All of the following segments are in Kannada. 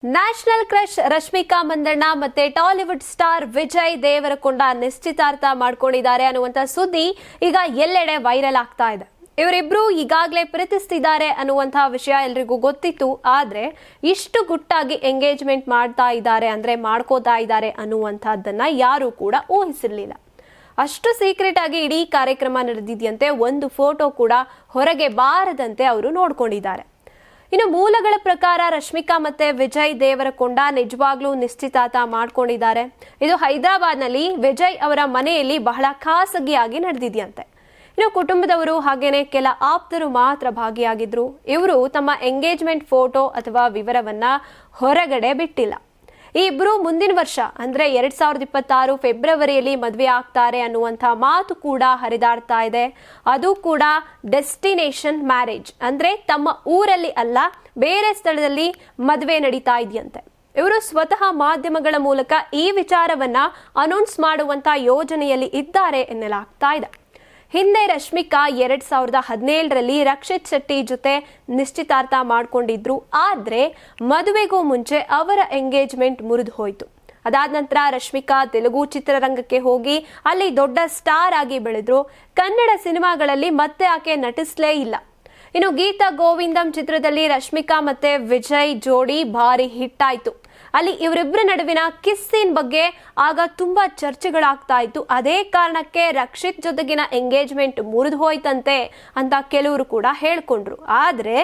ನ್ಯಾಷನಲ್ ಕ್ರಶ್ ರಶ್ಮಿಕಾ ಮಂದಣ್ಣ ಮತ್ತೆ ಟಾಲಿವುಡ್ ಸ್ಟಾರ್ ವಿಜಯ್ ದೇವರಕೊಂಡ ನಿಶ್ಚಿತಾರ್ಥ ಮಾಡ್ಕೊಂಡಿದ್ದಾರೆ ಅನ್ನುವಂತ ಸುದ್ದಿ ಈಗ ಎಲ್ಲೆಡೆ ವೈರಲ್ ಆಗ್ತಾ ಇದೆ. ಇವರಿಬ್ರು ಈಗಾಗಲೇ ಪ್ರೀತಿಸ್ತಿದ್ದಾರೆ ಅನ್ನುವಂತ ವಿಷಯ ಎಲ್ರಿಗೂ ಗೊತ್ತಿತ್ತು. ಆದ್ರೆ ಇಷ್ಟು ಗುಟ್ಟಾಗಿ ಎಂಗೇಜ್ಮೆಂಟ್ ಮಾಡ್ಕೋತಾ ಇದ್ದಾರೆ ಅನ್ನುವಂಥದ್ದನ್ನ ಯಾರು ಕೂಡ ಊಹಿಸಿರ್ಲಿಲ್ಲ. ಅಷ್ಟು ಸೀಕ್ರೆಟ್ ಆಗಿ ಇಡೀ ಕಾರ್ಯಕ್ರಮ ನಡೆದಿದೆಯಂತೆ. ಒಂದು ಫೋಟೋ ಕೂಡ ಹೊರಗೆ ಬಾರದಂತೆ ಅವರು ನೋಡ್ಕೊಂಡಿದ್ದಾರೆ. ಇನ್ನು ಮೂಲಗಳ ಪ್ರಕಾರ ರಶ್ಮಿಕಾ ಮತ್ತೆ ವಿಜಯ್ ದೇವರಕೊಂಡ ನಿಜವಾಗ್ಲೂ ನಿಶ್ಚಿತಾರ್ಥ ಮಾಡ್ಕೊಂಡಿದ್ದಾರೆ. ಇದು ಹೈದರಾಬಾದ್ನಲ್ಲಿ ವಿಜಯ್ ಅವರ ಮನೆಯಲ್ಲಿ ಬಹಳ ಖಾಸಗಿಯಾಗಿ ನಡೆದಿದೆಯಂತೆ. ಇನ್ನು ಕುಟುಂಬದವರು ಹಾಗೇನೆ ಕೆಲ ಆಪ್ತರು ಮಾತ್ರ ಭಾಗಿಯಾಗಿದ್ರು. ಇವರು ತಮ್ಮ ಎಂಗೇಜ್ಮೆಂಟ್ ಫೋಟೋ ಅಥವಾ ವಿವರವನ್ನ ಹೊರಗಡೆ ಬಿಟ್ಟಿಲ್ಲ. ಈ ಇಬ್ರು ಮುಂದಿನ ವರ್ಷ ಅಂದ್ರೆ 2026 ಫೆಬ್ರವರಿಯಲ್ಲಿ ಮದುವೆ ಆಗ್ತಾರೆ ಅನ್ನುವಂಥ ಮಾತು ಕೂಡ ಹರಿದಾಡ್ತಾ ಇದೆ. ಅದು ಕೂಡ ಡೆಸ್ಟಿನೇಷನ್ ಮ್ಯಾರೇಜ್ ಅಂದ್ರೆ ತಮ್ಮ ಊರಲ್ಲಿ ಅಲ್ಲ, ಬೇರೆ ಸ್ಥಳದಲ್ಲಿ ಮದುವೆ ನಡೀತಾ ಇದೆಯಂತೆ. ಇವರು ಸ್ವತಃ ಮಾಧ್ಯಮಗಳ ಮೂಲಕ ಈ ವಿಚಾರವನ್ನ ಅನೌನ್ಸ್ ಮಾಡುವಂತ ಯೋಜನೆಯಲ್ಲಿ ಇದ್ದಾರೆ ಎನ್ನಲಾಗ್ತಾ ಇದೆ. ಹಿಂದೆ ರಶ್ಮಿಕಾ 2017ರಲ್ಲಿ ರಕ್ಷಿತ್ ಶೆಟ್ಟಿ ಜೊತೆ ನಿಶ್ಚಿತಾರ್ಥ ಮಾಡ್ಕೊಂಡಿದ್ರು. ಆದ್ರೆ ಮದುವೆಗೂ ಮುಂಚೆ ಅವರ ಎಂಗೇಜ್ಮೆಂಟ್ ಮುರಿದು ಹೋಯಿತು. ಅದಾದ ನಂತರ ರಶ್ಮಿಕಾ ತೆಲುಗು ಚಿತ್ರರಂಗಕ್ಕೆ ಹೋಗಿ ಅಲ್ಲಿ ದೊಡ್ಡ ಸ್ಟಾರ್ ಆಗಿ ಬೆಳೆದ್ರು. ಕನ್ನಡ ಸಿನಿಮಾಗಳಲ್ಲಿ ಮತ್ತೆ ಆಕೆ ನಟಿಸಲೇ ಇಲ್ಲ. ಇನ್ನು ಗೀತಾ ಗೋವಿಂದಂ ಚಿತ್ರದಲ್ಲಿ ರಶ್ಮಿಕಾ ಮತ್ತೆ ವಿಜಯ್ ಜೋಡಿ ಭಾರಿ ಹಿಟ್ ಆಯ್ತು. ಅಲ್ಲಿ ಇವರಿಬ್ಬರ ನಡುವಿನ ಕಿಸ್ಸಿನ ಬಗ್ಗೆ ಆಗ ತುಂಬಾ ಚರ್ಚೆಗಳಾಗ್ತಾ ಇತ್ತು. ಅದೇ ಕಾರಣಕ್ಕೆ ರಕ್ಷಿತ್ ಜೊತೆಗಿನ ಎಂಗೇಜ್ಮೆಂಟ್ ಮುರಿದು ಹೋಯ್ತಂತೆ ಅಂತ ಕೆಲವರು ಕೂಡ ಹೇಳ್ಕೊಂಡ್ರು. ಆದ್ರೆ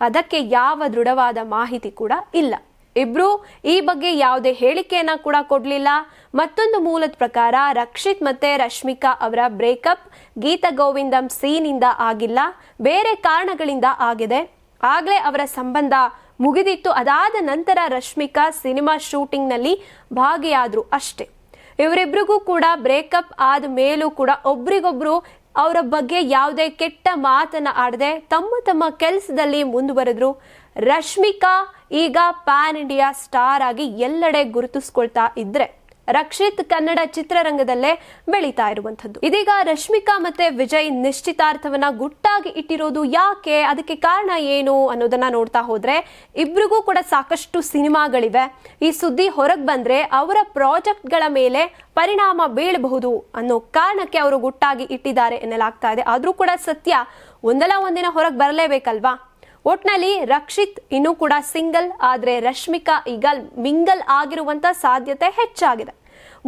ಅದಕ್ಕೆ ಯಾವ ದೃಢವಾದ ಮಾಹಿತಿ ಕೂಡ ಇಲ್ಲ. ಇಬ್ರು ಈ ಬಗ್ಗೆ ಯಾವುದೇ ಹೇಳಿಕೆಯನ್ನ ಕೂಡ ಕೊಡ್ಲಿಲ್ಲ. ಮತ್ತೊಂದು ಮೂಲದ ಪ್ರಕಾರ ರಕ್ಷಿತ್ ಮತ್ತೆ ರಶ್ಮಿಕಾ ಅವರ ಬ್ರೇಕಪ್ ಗೀತಾ ಗೋವಿಂದಂ ಸೀನ್ ಇಂದ ಆಗಿಲ್ಲ, ಬೇರೆ ಕಾರಣಗಳಿಂದ ಆಗಿದೆ. ಆಗ್ಲೇ ಅವರ ಸಂಬಂಧ ಮುಗಿದಿತ್ತು. ಅದಾದ ನಂತರ ರಶ್ಮಿಕಾ ಸಿನಿಮಾ ಶೂಟಿಂಗ್ ನಲ್ಲಿ ಭಾಗಿಯಾದ್ರು ಅಷ್ಟೇ. ಇವರಿಬ್ರಿಗೂ ಕೂಡ ಬ್ರೇಕಪ್ ಆದ ಮೇಲೂ ಕೂಡ ಒಬ್ರಿಗೊಬ್ರು ಅವರ ಬಗ್ಗೆ ಯಾವುದೇ ಕೆಟ್ಟ ಮಾತನ್ನ ಆಡದೆ ತಮ್ಮ ಕೆಲಸದಲ್ಲಿ ಮುಂದುವರೆದ್ರು. ರಶ್ಮಿಕಾ ಈಗ ಪ್ಯಾನ್ ಇಂಡಿಯಾ ಸ್ಟಾರ್ ಆಗಿ ಎಲ್ಲೆಡೆ ಗುರುತಿಸ್ಕೊಳ್ತಾ ಇದ್ರೆ ರಕ್ಷಿತ್ ಕನ್ನಡ ಚಿತ್ರರಂಗದಲ್ಲೇ ಬೆಳೀತಾ ಇರುವಂತದ್ದು. ಇದೀಗ ರಶ್ಮಿಕಾ ಮತ್ತೆ ವಿಜಯ್ ನಿಶ್ಚಿತಾರ್ಥವನ್ನ ಗುಟ್ಟಾಗಿ ಇಟ್ಟಿರೋದು ಯಾಕೆ, ಅದಕ್ಕೆ ಕಾರಣ ಏನು ಅನ್ನೋದನ್ನ ನೋಡ್ತಾ ಹೋದ್ರೆ ಇಬ್ರಿಗೂ ಕೂಡ ಸಾಕಷ್ಟು ಸಿನಿಮಾಗಳಿವೆ. ಈ ಸುದ್ದಿ ಹೊರಗೆ ಬಂದ್ರೆ ಅವರ ಪ್ರಾಜೆಕ್ಟ್ಗಳ ಮೇಲೆ ಪರಿಣಾಮ ಬೀಳಬಹುದು ಅನ್ನೋ ಕಾರಣಕ್ಕೆ ಅವರು ಗುಟ್ಟಾಗಿ ಇಟ್ಟಿದ್ದಾರೆ ಎನ್ನಲಾಗ್ತಾ ಇದೆ. ಆದ್ರೂ ಕೂಡ ಸತ್ಯ ಒಂದಲ್ಲ ಒಂದಿನ ಹೊರಗೆ ಬರಲೇಬೇಕಲ್ವಾ. ಒಟ್ನಲ್ಲಿ ರಕ್ಷಿತ್ ಇನ್ನೂ ಕೂಡ ಸಿಂಗಲ್, ಆದ್ರೆ ರಶ್ಮಿಕಾ ಈಗ ಮಿಂಗಲ್ ಆಗಿರುವಂತ ಸಾಧ್ಯತೆ ಹೆಚ್ಚಾಗಿದೆ.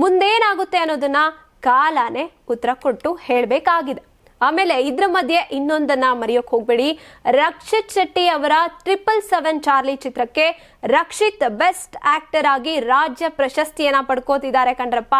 ಮುಂದೇನಾಗುತ್ತೆ ಅನ್ನೋದನ್ನ ಕಾಲಾನೆ ಉತ್ತರ ಕೊಟ್ಟು ಹೇಳಬೇಕಾಗಿದೆ. ಆಮೇಲೆ ಇದ್ರ ಮಧ್ಯೆ ಇನ್ನೊಂದನ್ನ ಮರೆಯೋಕ್ ಹೋಗ್ಬೇಡಿ. ರಕ್ಷಿತ್ ಶೆಟ್ಟಿ ಅವರ 777 ಚಾರ್ಲಿ ಚಿತ್ರಕ್ಕೆ ರಕ್ಷಿತ್ ಬೆಸ್ಟ್ ಆಕ್ಟರ್ ಆಗಿ ರಾಜ್ಯ ಪ್ರಶಸ್ತಿಯನ್ನ ಪಡ್ಕೋತಿದ್ದಾರೆ ಕಣ್ರಪ್ಪ.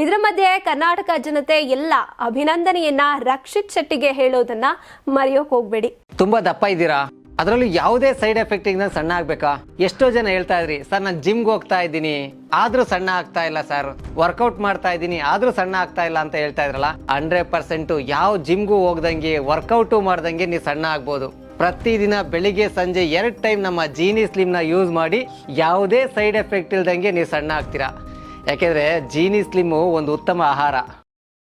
ಇದ್ರ ಮಧ್ಯೆ ಕರ್ನಾಟಕ ಜನತೆ ಎಲ್ಲ ಅಭಿನಂದನೆಯನ್ನ ರಕ್ಷಿತ್ ಶೆಟ್ಟಿಗೆ ಹೇಳೋದನ್ನ ಮರೆಯೋಕ್ ಹೋಗ್ಬೇಡಿ. ತುಂಬಾ ದಪ್ಪ ಇದ್ದೀರಾ, ಅದರಲ್ಲೂ ಯಾವುದೇ ಸೈಡ್ ಎಫೆಕ್ಟ್ ಇಂದ ಸಣ್ಣ ಆಗ್ಬೇಕಾ? ಎಷ್ಟೋ ಜನ ಹೇಳ್ತಾ ಇದ್ರಿ, ಸರ್ ನಾನು ಜಿಮ್ಗೆ ಹೋಗ್ತಾ ಇದ್ದೀನಿ ಆದ್ರೂ ಸಣ್ಣ ಆಗ್ತಾ ಇಲ್ಲ ಸರ್, ವರ್ಕೌಟ್ ಮಾಡ್ತಾ ಇದ್ದೀನಿ ಆದ್ರೂ ಸಣ್ಣ ಆಗ್ತಾ ಇಲ್ಲ ಅಂತ ಹೇಳ್ತಾ ಇದ್ರಲ್ಲ. 100% ಯಾವ ಜಿಮ್ಗೂ ಹೋಗ್ದಂಗೆ ವರ್ಕೌಟು ಮಾಡ್ದಂಗೆ ನೀವು ಸಣ್ಣ ಆಗ್ಬೋದು. ಪ್ರತಿದಿನ ಬೆಳಿಗ್ಗೆ ಸಂಜೆ 2 ಟೈಮ್ ನಮ್ಮ ಜೀನಿ ಸ್ಲಿಮ್ ನ ಯೂಸ್ ಮಾಡಿ ಯಾವುದೇ ಸೈಡ್ ಎಫೆಕ್ಟ್ ಇಲ್ದಂಗೆ ನೀವು ಸಣ್ಣ ಆಗ್ತೀರಾ. ಯಾಕೆಂದ್ರೆ ಜೀನಿ ಸ್ಲಿಮ್ ಒಂದು ಉತ್ತಮ ಆಹಾರ.